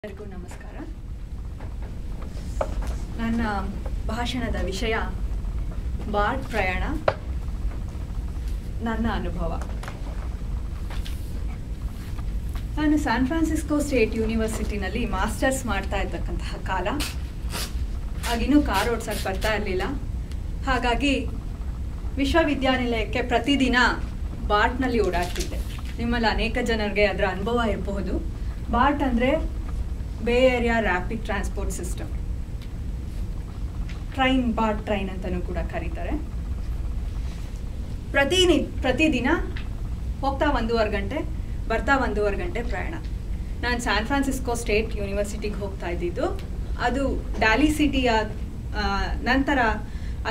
ಎಲ್ಲರಿಗೂ ನಮಸ್ಕಾರ. ನನ್ನ ಭಾಷಣದ ವಿಷಯ ಬಾರ್ಟ್ ಪ್ರಯಾಣ, ನನ್ನ ಅನುಭವ. ನಾನು ಸ್ಯಾನ್ ಫ್ರಾನ್ಸಿಸ್ಕೋ ಸ್ಟೇಟ್ ಯೂನಿವರ್ಸಿಟಿನಲ್ಲಿ ಮಾಸ್ಟರ್ಸ್ ಮಾಡ್ತಾ ಇರ್ತಕ್ಕಂತಹ ಕಾಲ. ಆಗಿನ್ನೂ ಕಾರ್ ಓಡ್ಸೋಕ್ಕೆ ಬರ್ತಾ ಇರಲಿಲ್ಲ. ಹಾಗಾಗಿ ವಿಶ್ವವಿದ್ಯಾನಿಲಯಕ್ಕೆ ಪ್ರತಿದಿನ ಬಾರ್ಟ್ನಲ್ಲಿ ಓಡಾಡ್ತಿದ್ದೆ. ನಿಮ್ಮಲ್ಲಿ ಅನೇಕ ಜನರಿಗೆ ಅದರ ಅನುಭವ ಇರಬಹುದು. ಬಾರ್ಟ್ ಅಂದರೆ Bay Area rapid transport system, BART train ಅಂತಲೂ ಕೂಡ ಕರೀತಾರೆ. ಪ್ರತಿದಿನ ಹೋಗ್ತಾ 1.5 ಗಂಟೆ, ಬರ್ತಾ 1.5 ಗಂಟೆ ಪ್ರಯಾಣ. ನಾನು ಸ್ಯಾನ್ ಫ್ರಾನ್ಸಿಸ್ಕೋ ಸ್ಟೇಟ್ ಯೂನಿವರ್ಸಿಟಿಗೆ ಹೋಗ್ತಾ ಇದ್ದಿದ್ದು. ಅದು ಡ್ಯಾಲಿ ಸಿಟಿಯ ನಂತರ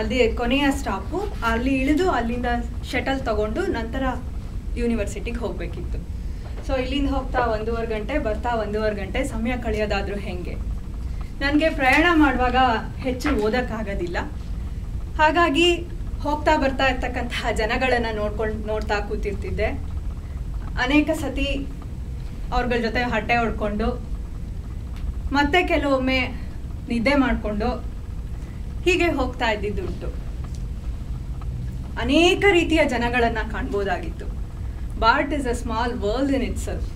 ಅಲ್ಲಿ ಕೊನೆಯ ಸ್ಟಾಪು. ಅಲ್ಲಿ ಇಳಿದು ಅಲ್ಲಿಂದ ಶಟಲ್ ತಗೊಂಡು ನಂತರ ಯೂನಿವರ್ಸಿಟಿಗೆ ಹೋಗಬೇಕಿತ್ತು. ಸೊ ಇಲ್ಲಿಂದ ಹೋಗ್ತಾ 1.5 ಗಂಟೆ, ಬರ್ತಾ 1.5 ಗಂಟೆ. ಸಮಯ ಕಳೆಯೋದಾದರೂ ಹೇಗೆ? ನನಗೆ ಪ್ರಯಾಣ ಮಾಡುವಾಗ ಹೆಚ್ಚು ಓದೋಕ್ಕಾಗೋದಿಲ್ಲ. ಹಾಗಾಗಿ ಹೋಗ್ತಾ ಬರ್ತಾ ಇರ್ತಕ್ಕಂತಹ ಜನಗಳನ್ನು ನೋಡ್ತಾ ಕೂತಿರ್ತಿದ್ದೆ. ಅನೇಕ ಸತಿ ಅವ್ರಗಳ ಜೊತೆ ಹಟ್ಟೆ ಹೊಡ್ಕೊಂಡು, ಮತ್ತೆ ಕೆಲವೊಮ್ಮೆ ನಿದ್ದೆ ಮಾಡಿಕೊಂಡು ಹೀಗೆ ಹೋಗ್ತಾ ಇದ್ದಿದ್ದುಂಟು. ಅನೇಕ ರೀತಿಯ ಜನಗಳನ್ನು ಕಾಣ್ಬೋದಾಗಿತ್ತು. BART is a small world in itself.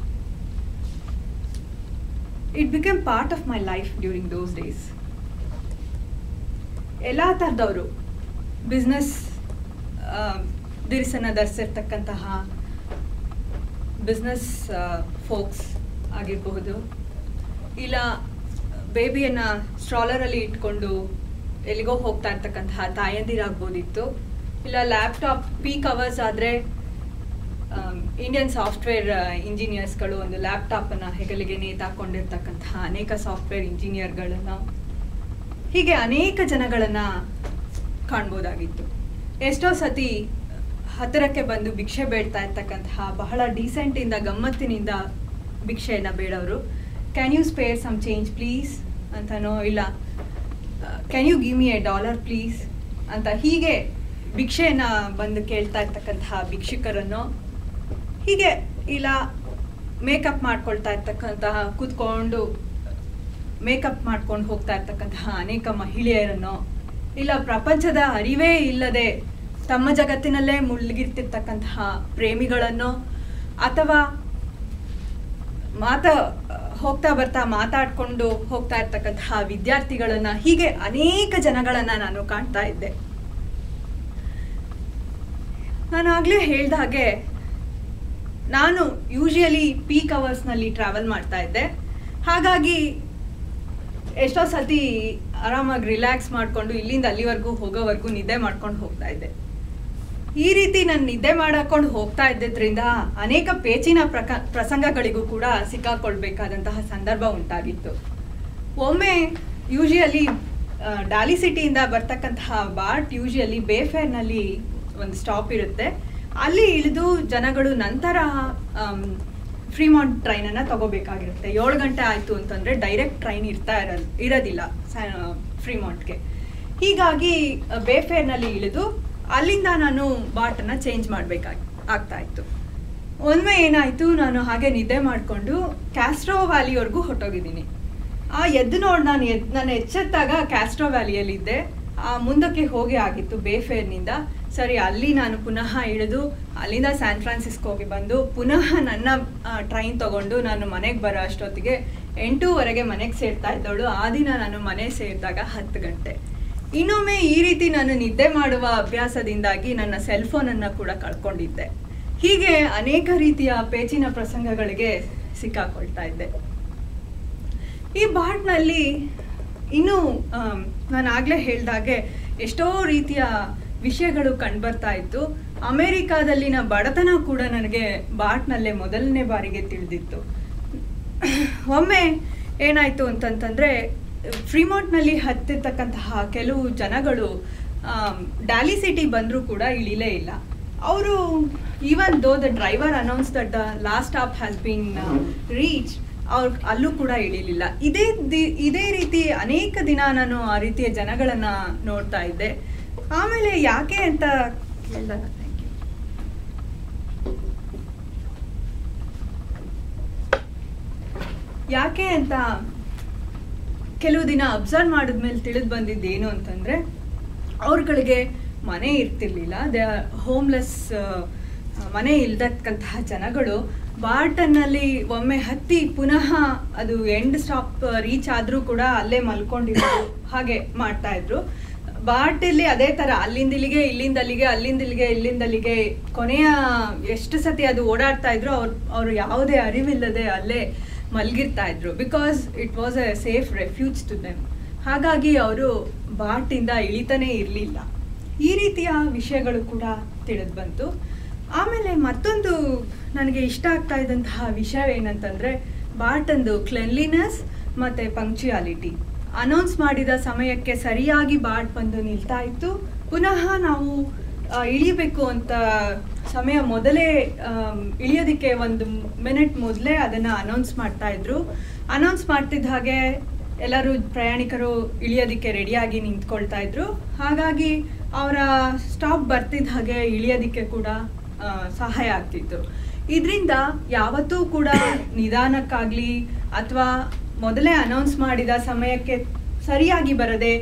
It became part of my life during those days. ಎಲ್ಲ ಥರದವರು, ಬಿಸ್ನೆಸ್ ದಿರಿಸನ್ನು ಧರಿಸಿರ್ತಕ್ಕಂತಹ ಬಿಸ್ನೆಸ್ ಫೋಕ್ಸ್ ಆಗಿರಬಹುದು, ಇಲ್ಲ ಬೇಬಿಯನ್ನು ಸ್ಟ್ರಾಲರಲ್ಲಿ ಇಟ್ಕೊಂಡು ಎಲ್ಲಿಗೋ ಹೋಗ್ತಾ ಇರ್ತಕ್ಕಂತಹ ತಾಯಂದಿರಾಗ್ಬೋದಿತ್ತು, ಇಲ್ಲ ಲ್ಯಾಪ್ಟಾಪ್ ಪೀಕ್ ಅವರ್ಸ್ ಆದರೆ ಇಂಡಿಯನ್ ಸಾಫ್ಟ್ವೇರ್ ಇಂಜಿನಿಯರ್ಸ್ಗಳು ಒಂದು ಲ್ಯಾಪ್ಟಾಪನ್ನು ಹೆಗಲಿಗೆ ನೇತಾಕೊಂಡಿರ್ತಕ್ಕಂತಹ ಅನೇಕ ಸಾಫ್ಟ್ವೇರ್ ಇಂಜಿನಿಯರ್ಗಳನ್ನು, ಹೀಗೆ ಅನೇಕ ಜನಗಳನ್ನು ಕಾಣ್ಬೋದಾಗಿತ್ತು. ಎಷ್ಟೋ ಸತಿ ಹತ್ತಿರಕ್ಕೆ ಬಂದು ಭಿಕ್ಷೆ ಬೇಡ್ತಾ ಇರ್ತಕ್ಕಂತಹ ಬಹಳ ಡೀಸೆಂಟಿಂದ ಗಮ್ಮತ್ತಿನಿಂದ ಭಿಕ್ಷೆಯನ್ನು ಬೇಡವರು. Can you spare some change please ಅಂತನೋ, ಇಲ್ಲ can you give me $1 please ಅಂತ ಹೀಗೆ ಭಿಕ್ಷೆಯನ್ನು ಬಂದು ಕೇಳ್ತಾ ಇರ್ತಕ್ಕಂತಹ ಭಿಕ್ಷುಕರನ್ನು, ಹೀಗೆ ಇಲ್ಲ ಮೇಕಪ್ ಮಾಡ್ಕೊಳ್ತಾ ಇರ್ತಕ್ಕಂತಹ, ಕೂತ್ಕೊಂಡು ಮೇಕಪ್ ಮಾಡ್ಕೊಂಡು ಹೋಗ್ತಾ ಇರ್ತಕ್ಕಂತಹ ಅನೇಕ ಮಹಿಳೆಯರನ್ನು, ಇಲ್ಲ ಪ್ರಪಂಚದ ಅರಿವೇ ಇಲ್ಲದೆ ತಮ್ಮ ಜಗತ್ತಿನಲ್ಲೇ ಮುಳುಗಿರ್ತಿರ್ತಕ್ಕಂತಹ ಪ್ರೇಮಿಗಳನ್ನು, ಅಥವಾ ಹೋಗ್ತಾ ಬರ್ತಾ ಮಾತಾಡ್ಕೊಂಡು ಹೋಗ್ತಾ ಇರ್ತಕ್ಕಂತಹ ವಿದ್ಯಾರ್ಥಿಗಳನ್ನು, ಹೀಗೆ ಅನೇಕ ಜನಗಳನ್ನು ನಾನು ಕಾಣ್ತಾ ಇದ್ದೆ. ನಾನು ಆಗಲೇ ಹೇಳ್ದ ಹಾಗೆ ನಾನು ಯೂಶುವಲಿ ಪೀಕ್ ಅವರ್ಸ್ನಲ್ಲಿ ಟ್ರಾವೆಲ್ ಮಾಡ್ತಾ ಇದ್ದೆ. ಹಾಗಾಗಿ ಎಷ್ಟೋ ಸತಿ ಆರಾಮಾಗಿ ರಿಲ್ಯಾಕ್ಸ್ ಮಾಡಿಕೊಂಡು ಇಲ್ಲಿಂದ ಅಲ್ಲಿವರೆಗೂ ಹೋಗೋವರೆಗೂ ನಿದ್ದೆ ಮಾಡ್ಕೊಂಡು ಹೋಗ್ತಾ ಇದ್ದೆ. ಈ ರೀತಿ ನಾನು ನಿದ್ದೆ ಮಾಡ್ಕೊಂಡು ಹೋಗ್ತಾ ಇದ್ದಿದ್ದರಿಂದ ಅನೇಕ ಪೇಚಿನ ಪ್ರಸಂಗಗಳಿಗೂ ಕೂಡ ಸಿಕ್ಕಾಕೊಳ್ಬೇಕಾದಂತಹ ಸಂದರ್ಭ ಉಂಟಾಗಿತ್ತು. ಒಮ್ಮೆ ಯೂಶುವಲಿ ಡ್ಯಾಲಿ ಸಿಟಿಯಿಂದ ಬರ್ತಕ್ಕಂತಹ ಬಾರ್ಟ್ ಯೂಶುವಲಿ ಬೇಫೇರ್ನಲ್ಲಿ ಒಂದು ಸ್ಟಾಪ್ ಇರುತ್ತೆ. ಅಲ್ಲಿ ಇಳಿದು ಜನಗಳು ನಂತರ ಫ್ರೀಮಾಂಟ್ ಟ್ರೈನನ್ನು ತಗೋಬೇಕಾಗಿರುತ್ತೆ. 7 ಗಂಟೆ ಆಯಿತು ಅಂತಂದರೆ ಡೈರೆಕ್ಟ್ ಟ್ರೈನ್ ಇರೋದಿಲ್ಲ ಫ್ರೀಮಾಂಟ್ಗೆ. ಹೀಗಾಗಿ ಬೇಫೇರ್ನಲ್ಲಿ ಇಳಿದು ಅಲ್ಲಿಂದ ನಾನು ಬಾರ್ಟನ್ನು ಚೇಂಜ್ ಆಗ್ತಾ ಇತ್ತು. ಒಮ್ಮೆ ಏನಾಯಿತು, ನಾನು ಹಾಗೆ ನಿದ್ದೆ ಮಾಡಿಕೊಂಡು ಕ್ಯಾಸ್ಟ್ರೋ ವ್ಯಾಲಿವರೆಗೂ ಹೊರಟೋಗಿದ್ದೀನಿ. ಎದ್ದು ನೋಡಿ ನಾನು ಎಚ್ಚೆತ್ತಾಗ ಕ್ಯಾಸ್ಟ್ರೋ ವ್ಯಾಲಿಯಲ್ಲಿದ್ದೆ. ಮುಂದಕ್ಕೆ ಹೋಗಿ ಆಗಿತ್ತು ಬೇಫೇರ್ನಿಂದ. ಸರಿ, ಅಲ್ಲಿ ನಾನು ಪುನಃ ಇಳಿದು ಅಲ್ಲಿಂದ ಸ್ಯಾನ್ ಫ್ರಾನ್ಸಿಸ್ಕೋಗೆ ಬಂದು ಪುನಃ ನನ್ನ ಟ್ರೈನ್ ತಗೊಂಡು ನಾನು ಮನೆಗೆ ಬರೋ ಅಷ್ಟೊತ್ತಿಗೆ 8:00 ಮನೆಗೆ ಸೇರ್ತಾ ಇದ್ದವಳು. ಆ ದಿನ ನಾನು ಮನೆ ಸೇರಿದಾಗ 10 ಗಂಟೆ. ಇನ್ನೊಮ್ಮೆ ಈ ರೀತಿ ನಾನು ನಿದ್ದೆ ಮಾಡುವ ಅಭ್ಯಾಸದಿಂದಾಗಿ ನನ್ನ ಸೆಲ್ಫೋನನ್ನು ಕೂಡ ಕಳ್ಕೊಂಡಿದ್ದೆ. ಹೀಗೆ ಅನೇಕ ರೀತಿಯ ಪೇಚಿನ ಪ್ರಸಂಗಗಳಿಗೆ ಸಿಕ್ಕಾಕೊಳ್ತಾ ಇದ್ದೆ. ಈ ಬಾರ್ಟ್ನಲ್ಲಿ ಇನ್ನೂ ನಾನು ಆಗಲೇ ಹೇಳ್ದಾಗೆ ಎಷ್ಟೋ ರೀತಿಯ ವಿಷಯಗಳು ಕಂಡುಬರ್ತಾ ಇತ್ತು. ಅಮೇರಿಕಾದಲ್ಲಿನ ಬಡತನ ಕೂಡ ನನಗೆ ಬಾರ್ಟ್ನಲ್ಲೇ ಮೊದಲನೇ ಬಾರಿಗೆ ತಿಳಿದಿತ್ತು. ಒಮ್ಮೆ ಏನಾಯಿತು ಅಂತಂತಂದರೆ, ಫ್ರೀಮಾಂಟ್ನಲ್ಲಿ ಹತ್ತಿರ್ತಕ್ಕಂತಹ ಕೆಲವು ಜನಗಳು ಡ್ಯಾಲಿ ಸಿಟಿ ಬಂದರೂ ಕೂಡ ಇಳಿಲೇ ಇಲ್ಲ. ಅವರು even though the driver announce that the last stop has been reach, ಅಲ್ಲೂ ಕೂಡ ಇಳಿಲಿಲ್ಲ. ಇದೇ ರೀತಿ ಅನೇಕ ದಿನ ನಾನು ಆ ರೀತಿಯ ಜನಗಳನ್ನು ನೋಡ್ತಾ ಇದ್ದೆ. ಆಮೇಲೆ ಯಾಕೆ ಅಂತ ಕೇಳಿದಾಗ, ಯಾಕೆ ಅಂತ ಕೆಲವು ದಿನ ಅಬ್ಸರ್ವ್ ಮಾಡಿದ್ಮೇಲೆ ತಿಳಿದು ಬಂದಿದ್ದೇನು ಅಂತಂದರೆ, ಅವ್ರುಗಳಿಗೆ ಮನೆ ಇರ್ತಿರ್ಲಿಲ್ಲ. ದೇ ಆರ್ ಹೋಮ್ಲೆಸ್, ಮನೆ ಇಲ್ದಕ್ಕಂತಹ ಜನಗಳು ಬಾರ್ಟನ್ನಲ್ಲಿ ಒಮ್ಮೆ ಹತ್ತಿ ಪುನಃ ಅದು ಎಂಡ್ ಸ್ಟಾಪ್ ರೀಚ್ ಆದರೂ ಕೂಡ ಅಲ್ಲೇ ಮಲ್ಕೊಂಡಿರೋದು ಹಾಗೆ ಮಾಡ್ತಾಯಿದ್ರು. ಬಾರ್ಟಲ್ಲಿ ಅದೇ ಥರ ಅಲ್ಲಿಂದಿಲ್ಲಿಗೆ ಇಲ್ಲಿಂದಲ್ಲಿಗೆ ಅಲ್ಲಿಂದಿಲ್ಲಿಗೆ ಇಲ್ಲಿಂದಲ್ಲಿಗೆ ಕೊನೆಯ ಎಷ್ಟು ಸತಿ ಅದು ಓಡಾಡ್ತಾ ಇದ್ರು ಅವರು ಯಾವುದೇ ಅರಿವಿಲ್ಲದೆ ಅಲ್ಲೇ ಮಲಗಿರ್ತಾ ಇದ್ರು. Because it was a safe refuge to them. ಹಾಗಾಗಿ ಅವರು ಬಾರ್ಟಿಂದ ಇಳಿತಾನೇ ಇರಲಿಲ್ಲ. ಈ ರೀತಿಯ ವಿಷಯಗಳು ಕೂಡ ತಿಳಿದು ಬಂತು. ಆಮೇಲೆ ಮತ್ತೊಂದು ನನಗೆ ಇಷ್ಟ ಆಗ್ತಾ ಇದ್ದಂತಹ ವಿಷಯವೇನಂತಂದರೆ, ಬಾರ್ಟಂದು ಕ್ಲೆನ್ಲಿನೆಸ್ ಮತ್ತು ಪಂಕ್ಚುಯಾಲಿಟಿ. ಅನೌನ್ಸ್ ಮಾಡಿದ ಸಮಯಕ್ಕೆ ಸರಿಯಾಗಿ ಬಾರ್ಟ್ ಬಂದು ನಿಲ್ತಾ ಇತ್ತು. ಪುನಃ ನಾವು ಇಳಿಬೇಕು ಅಂತ ಸಮಯ ಮೊದಲೇ ಇಳಿಯೋದಕ್ಕೆ 1 ಮಿನಿಟ್ ಮೊದಲೇ ಅದನ್ನು ಅನೌನ್ಸ್ ಮಾಡ್ತಾಯಿದ್ರು. ಅನೌನ್ಸ್ ಮಾಡ್ತಿದ್ದ ಹಾಗೆ ಎಲ್ಲರೂ ಪ್ರಯಾಣಿಕರು ಇಳಿಯೋದಕ್ಕೆ ರೆಡಿಯಾಗಿ ನಿಂತ್ಕೊಳ್ತಾ ಇದ್ರು. ಹಾಗಾಗಿ ಅವರ ಸ್ಟಾಪ್ ಬರ್ತಿದ್ದ ಹಾಗೆ ಇಳಿಯೋದಕ್ಕೆ ಕೂಡ ಸಹಾಯ ಆಗ್ತಿತ್ತು. ಇದರಿಂದ ಯಾವತ್ತೂ ಕೂಡ ನಿಧಾನಕ್ಕಾಗಲಿ ಅಥವಾ ಮೊದಲೇ ಅನೌನ್ಸ್ ಮಾಡಿದ ಸಮಯಕ್ಕೆ ಸರಿಯಾಗಿ ಬರದೆ,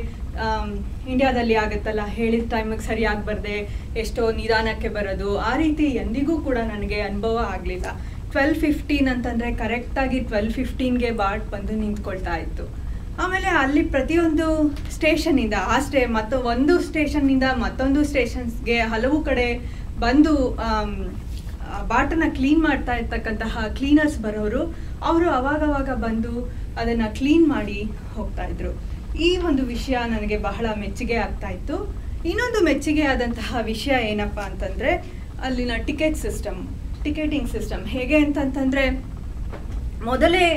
ಇಂಡಿಯಾದಲ್ಲಿ ಆಗುತ್ತಲ್ಲ ಹೇಳಿದ ಟೈಮಿಗೆ ಸರಿಯಾಗಿ ಬರದೆ ಎಷ್ಟೋ ನಿಧಾನಕ್ಕೆ ಬರೋದು, ಆ ರೀತಿ ಎಂದಿಗೂ ಕೂಡ ನನಗೆ ಅನುಭವ ಆಗಲಿಲ್ಲ. 12:15 ಅಂತಂದರೆ ಕರೆಕ್ಟಾಗಿ 12:15ಗೆ ಬಾರ್ಟ್ ಬಂದು ನಿಂತ್ಕೊಳ್ತಾ ಇತ್ತು. ಆಮೇಲೆ ಅಲ್ಲಿ ಪ್ರತಿಯೊಂದು ಸ್ಟೇಷನ್ನಿಂದ ಒಂದು ಸ್ಟೇಷನ್ನಿಂದ ಮತ್ತೊಂದು ಸ್ಟೇಷನ್ಸ್ಗೆ ಹಲವು ಕಡೆ ಬಂದು ಬಾಟನ್ನ ಕ್ಲೀನ್ ಮಾಡ್ತಾ ಇರ್ತಕ್ಕಂತಹ ಕ್ಲೀನರ್ಸ್ ಬರೋರು, ಅವರು ಅವಾಗವಾಗ ಬಂದು ಅದನ್ನು ಕ್ಲೀನ್ ಮಾಡಿ ಹೋಗ್ತಾ ಇದ್ರು. ಈ ಒಂದು ವಿಷಯ ನನಗೆ ಬಹಳ ಮೆಚ್ಚುಗೆ ಆಗ್ತಾ ಇತ್ತು. ಇನ್ನೊಂದು ಮೆಚ್ಚುಗೆ ಆದಂತಹ ವಿಷಯ ಏನಪ್ಪ ಅಂತಂದರೆ, ಅಲ್ಲಿನ ಟಿಕೆಟಿಂಗ್ ಸಿಸ್ಟಮ್ ಹೇಗೆ ಅಂತಂತಂದರೆ, ಮೊದಲೇ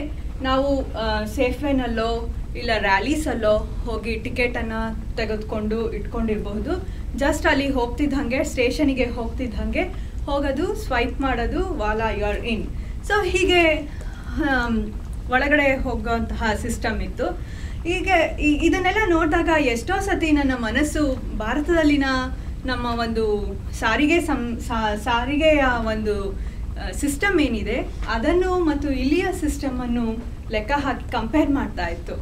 ನಾವು ಸೇಫ್ವೇನಲ್ಲೋ ಇಲ್ಲ ರ್ಯಾಲೀಸಲ್ಲೋ ಹೋಗಿ ಟಿಕೆಟನ್ನು ತೆಗೆದುಕೊಂಡು ಇಟ್ಕೊಂಡಿರಬಹುದು. ಜಸ್ಟ್ ಅಲ್ಲಿ ಹೋಗ್ತಿದ್ದಂಗೆ, ಸ್ಟೇಷನಿಗೆ ಹೋಗ್ತಿದ್ದಂಗೆ ಹೋಗೋದು, ಸ್ವೈಪ್ ಮಾಡೋದು, voila you are in. So ಹೀಗೆ ಒಳಗಡೆ ಹೋಗುವಂತಹ ಸಿಸ್ಟಮ್ ಇತ್ತು. ಈಗ ಇದನ್ನೆಲ್ಲ ನೋಡಿದಾಗ ಎಷ್ಟೋ ಸತಿ ನನ್ನ ಮನಸ್ಸು ಭಾರತದಲ್ಲಿನ ನಮ್ಮ ಒಂದು ಸಾರಿಗೆಯ ಒಂದು ಸಿಸ್ಟಮ್ ಏನಿದೆ ಅದನ್ನು ಮತ್ತು ಇಲ್ಲಿಯ ಸಿಸ್ಟಮನ್ನು ಲೆಕ್ಕ ಹಾಕಿ ಕಂಪೇರ್ ಮಾಡ್ತಾ ಇತ್ತು.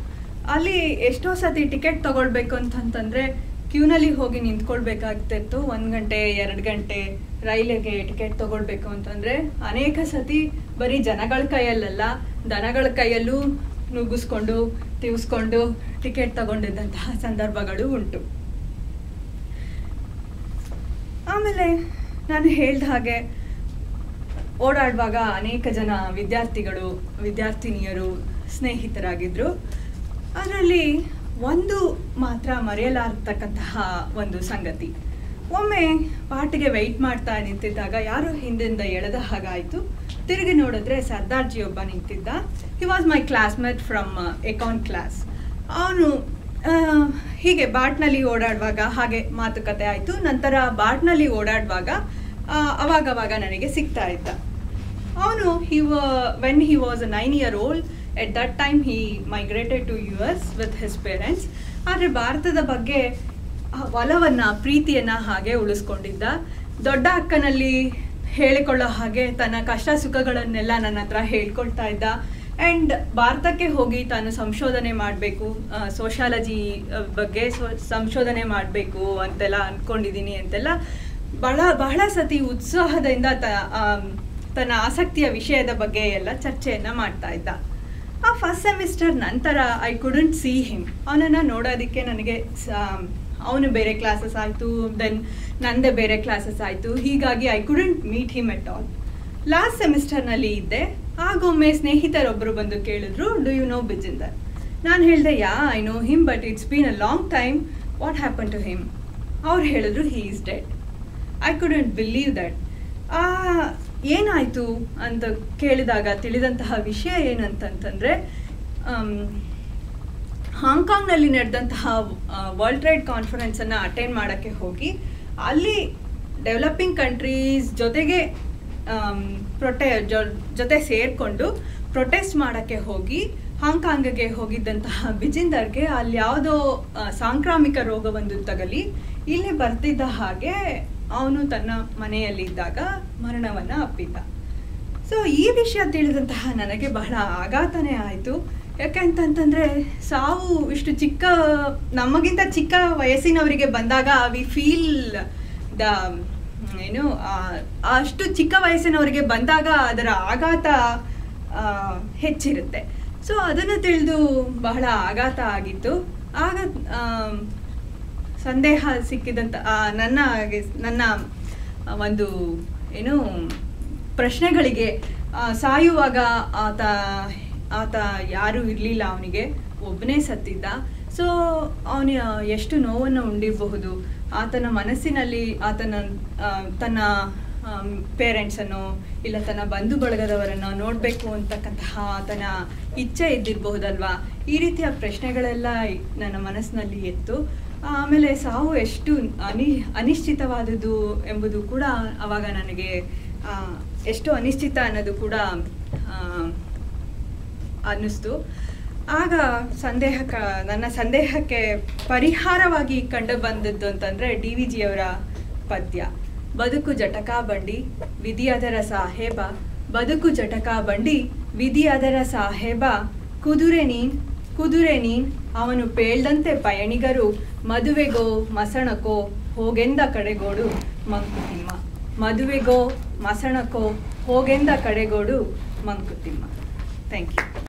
ಅಲ್ಲಿ ಎಷ್ಟೋ ಸತಿ ಟಿಕೆಟ್ ತೊಗೊಳ್ಬೇಕು ಅಂತಂತಂದರೆ ಕ್ಯೂನಲ್ಲಿ ಹೋಗಿ ನಿಂತ್ಕೊಳ್ಬೇಕಾಗ್ತಿತ್ತು. 1 ಗಂಟೆ 2 ಗಂಟೆ ರೈಲಿಗೆ ಟಿಕೆಟ್ ತೊಗೊಳ್ಬೇಕು ಅಂತಂದರೆ ಅನೇಕ ಸತಿ ಬರೀ ಜನಗಳ ಕೈಯಲ್ಲ, ದನಗಳ ಕೈಯಲ್ಲೂ ನುಗ್ಗಿಸ್ಕೊಂಡು ತಿವಿಸ್ಕೊಂಡು ಟಿಕೆಟ್ ತಗೊಂಡಿದ್ದಂತಹ ಸಂದರ್ಭಗಳು ಉಂಟು. ಆಮೇಲೆ ನಾನು ಹೇಳ್ದ ಹಾಗೆ ಓಡಾಡುವಾಗ ಅನೇಕ ಜನ ವಿದ್ಯಾರ್ಥಿನಿಯರು ಸ್ನೇಹಿತರಾಗಿದ್ದರು. ಅದರಲ್ಲಿ ಒಂದು ಮಾತ್ರ ಮರೆಯಲಾರತಕ್ಕಂತಹ ಒಂದು ಸಂಗತಿ, ಒಮ್ಮೆ ಪಾಟಿಗೆ ವೆಯ್ಟ್ ಮಾಡ್ತಾ ನಿಂತಿದ್ದಾಗ ಯಾರೋ ಹಿಂದಿಂದ ಎಳೆದ ಹಾಗಾಯಿತು. ತಿರುಗಿ ನೋಡಿದ್ರೆ ಸರ್ದಾರ್ಜಿ ಒಬ್ಬ ನಿಂತಿದ್ದ. He was my classmate from econ class. ಅವನು ಹೀಗೆ ಬಾಟ್ನಲ್ಲಿ ಓಡಾಡುವಾಗ ಹಾಗೆ ಮಾತುಕತೆ ಆಯಿತು. ನಂತರ ಬಾಟ್ನಲ್ಲಿ ಓಡಾಡುವಾಗ ಅವಾಗವಾಗ ನನಗೆ ಸಿಗ್ತಾ ಇದ್ದ. ಅವನು when he was 9 years old, at that time he migrated to US with his parents. ಆದರೆ ಭಾರತದ ಬಗ್ಗೆ ಒಲವನ್ನು ಪ್ರೀತಿಯನ್ನು ಹಾಗೆ ಉಳಿಸ್ಕೊಂಡಿದ್ದ. ದೊಡ್ಡ ಅಕ್ಕನಲ್ಲಿ ಹೇಳಿಕೊಳ್ಳೋ ಹಾಗೆ ತನ್ನ ಕಷ್ಟ ಸುಖಗಳನ್ನೆಲ್ಲ ನನ್ನ ಹತ್ರ ಹೇಳ್ಕೊಳ್ತಾ ಇದ್ದ. ಆ್ಯಂಡ್ ಭಾರತಕ್ಕೆ ಹೋಗಿ ತಾನು ಸಂಶೋಧನೆ ಮಾಡಬೇಕು, ಸೋಷಾಲಜಿ ಬಗ್ಗೆ ಸಂಶೋಧನೆ ಮಾಡಬೇಕು ಅಂತೆಲ್ಲ ಅಂದ್ಕೊಂಡಿದ್ದೀನಿ ಅಂತೆಲ್ಲ ಬಹಳ ಸತಿ ಉತ್ಸಾಹದಿಂದ ತನ್ನ ಆಸಕ್ತಿಯ ವಿಷಯದ ಬಗ್ಗೆ ಎಲ್ಲ ಚರ್ಚೆಯನ್ನು ಮಾಡ್ತಾ ಇದ್ದ. ಆ ಫಸ್ಟ್ ಸೆಮಿಸ್ಟರ್ ನಂತರ ಐ ಕುಡಂಟ್ ಸಿ ಹಿಮ್. ಅವನನ್ನು ನೋಡೋದಕ್ಕೆ ನನಗೆ ಅವನು ಬೇರೆ ಕ್ಲಾಸಸ್ ಆಯಿತು, ದೆನ್ ನಂದೇ ಬೇರೆ ಕ್ಲಾಸಸ್ ಆಯಿತು. ಹೀಗಾಗಿ I couldn't meet him at all. Last ಸೆಮಿಸ್ಟರ್ನಲ್ಲಿ ಇದ್ದೆ. ಆಗೊಮ್ಮೆ ಸ್ನೇಹಿತರೊಬ್ಬರು ಬಂದು ಕೇಳಿದ್ರು, ಡು ಯು ನೋ ಬಿಜಿಂದರ್? ನಾನು ಹೇಳಿದೆ, I know him, but it's been a long time. What happen to him? ಅವ್ರು ಹೇಳಿದ್ರು, he is dead. I couldn't believe that. ಏನಾಯಿತು ಅಂತ ಕೇಳಿದಾಗ ತಿಳಿದಂತಹ ವಿಷಯ ಏನಂತಂತಂದರೆ, ಹಾಂಗ್ಕಾಂಗ್ನಲ್ಲಿ ನಡೆದಂತಹ ವರ್ಲ್ಡ್ ಟ್ರೇಡ್ ಕಾನ್ಫರೆನ್ಸನ್ನು ಅಟೆಂಡ್ ಮಾಡೋಕ್ಕೆ ಹೋಗಿ ಅಲ್ಲಿ ಡೆವಲಪಿಂಗ್ ಕಂಟ್ರೀಸ್ ಜೊತೆಗೆ ಜೊತೆ ಸೇರಿಕೊಂಡು ಪ್ರೊಟೆಸ್ಟ್ ಮಾಡೋಕ್ಕೆ ಹೋಗಿ ಹಾಂಗ್ಕಾಂಗ್ಗೆ ಹೋಗಿದ್ದಂತಹ ಬಿಜಿಂದರ್ಗೆ ಅಲ್ಲಿ ಯಾವುದೋ ಸಾಂಕ್ರಾಮಿಕ ರೋಗವೊಂದು ತಗಲಿ ಇಲ್ಲಿ ಬರ್ತಿದ್ದ ಹಾಗೆ ಅವನು ತನ್ನ ಮನೆಯಲ್ಲಿದ್ದಾಗ ಮರಣವನ್ನು ಅಪ್ಪಿದ್ದ. ಸೊ ಈ ವಿಷಯ ತಿಳಿದಂತಹ ನನಗೆ ಬಹಳ ಆಘಾತನೇ ಆಯಿತು. ಯಾಕೆಂತಂತಂದರೆ ಸಾವು ಇಷ್ಟು ಚಿಕ್ಕ, ನಮಗಿಂತ ಚಿಕ್ಕ ವಯಸ್ಸಿನವರಿಗೆ ಬಂದಾಗ ವಿ ಫೀಲ್ ದ ಏನು ಅಷ್ಟು ಚಿಕ್ಕ ವಯಸ್ಸಿನವರಿಗೆ ಬಂದಾಗ ಅದರ ಆಘಾತ ಹೆಚ್ಚಿರುತ್ತೆ. ಸೊ ಅದನ್ನು ತಿಳಿದು ಬಹಳ ಆಘಾತ ಆಗಿತ್ತು. ಆಗ ಸಂದೇಹ ಸಿಕ್ಕಿದಂಥ ನನ್ನ ಒಂದು ಏನು ಪ್ರಶ್ನೆಗಳಿಗೆ, ಸಾಯುವಾಗ ಆತ ಯಾರೂ ಇರಲಿಲ್ಲ, ಅವನಿಗೆ ಒಬ್ಬನೇ ಸತ್ತಿದ್ದ. ಸೊ ಅವನು ಎಷ್ಟು ನೋವನ್ನು ಉಂಡಿರಬಹುದು, ಆತನ ಮನಸ್ಸಿನಲ್ಲಿ ತನ್ನ ಪೇರೆಂಟ್ಸನ್ನು ಇಲ್ಲ ತನ್ನ ಬಂಧು ಬಳಗದವರನ್ನು ನೋಡಬೇಕು ಅಂತಕ್ಕಂತಹ ಆತನ ಇಚ್ಛೆ ಇದ್ದಿರಬಹುದಲ್ವಾ. ಈ ರೀತಿಯ ಪ್ರಶ್ನೆಗಳೆಲ್ಲ ನನ್ನ ಮನಸ್ಸಿನಲ್ಲಿ ಎತ್ತು. ಆಮೇಲೆ ಸಾವು ಎಷ್ಟು ಅನಿಶ್ಚಿತವಾದುದು ಎಂಬುದು ಕೂಡ ಆವಾಗ ನನಗೆ ಎಷ್ಟು ಅನಿಶ್ಚಿತ ಅನ್ನೋದು ಕೂಡ ಅನ್ನಿಸ್ತು. ಆಗ ನನ್ನ ಸಂದೇಹಕ್ಕೆ ಪರಿಹಾರವಾಗಿ ಕಂಡು ಬಂದದ್ದು ಅಂತಂದರೆ DVG ಅವರ ಪದ್ಯ, ಬದುಕು ಜಟಕಾ ಬಂಡಿ ವಿಧಿ ಅದರ ಸಾಹೇಬ, ಬದುಕು ಜಟಕಾ ಬಂಡಿ ವಿಧಿ ಅದರ ಸಾಹೇಬ, ಕುದುರೆ ನೀನ್ ಅವನು ಪೇಳ್ದಂತೆ ಪಯಣಿಗರು, ಮದುವೆಗೋ ಮಸಣಕೋ ಹೋಗೆಂದ ಕಡೆಗೋಡು ಮಂಕುತಿಮ್ಮ, ಮದುವೆಗೋ ಮಸಣಕೋ ಹೋಗೆಂದ ಕಡೆಗೋಡು ಮಂಕುತಿಮ್ಮ. Thank you.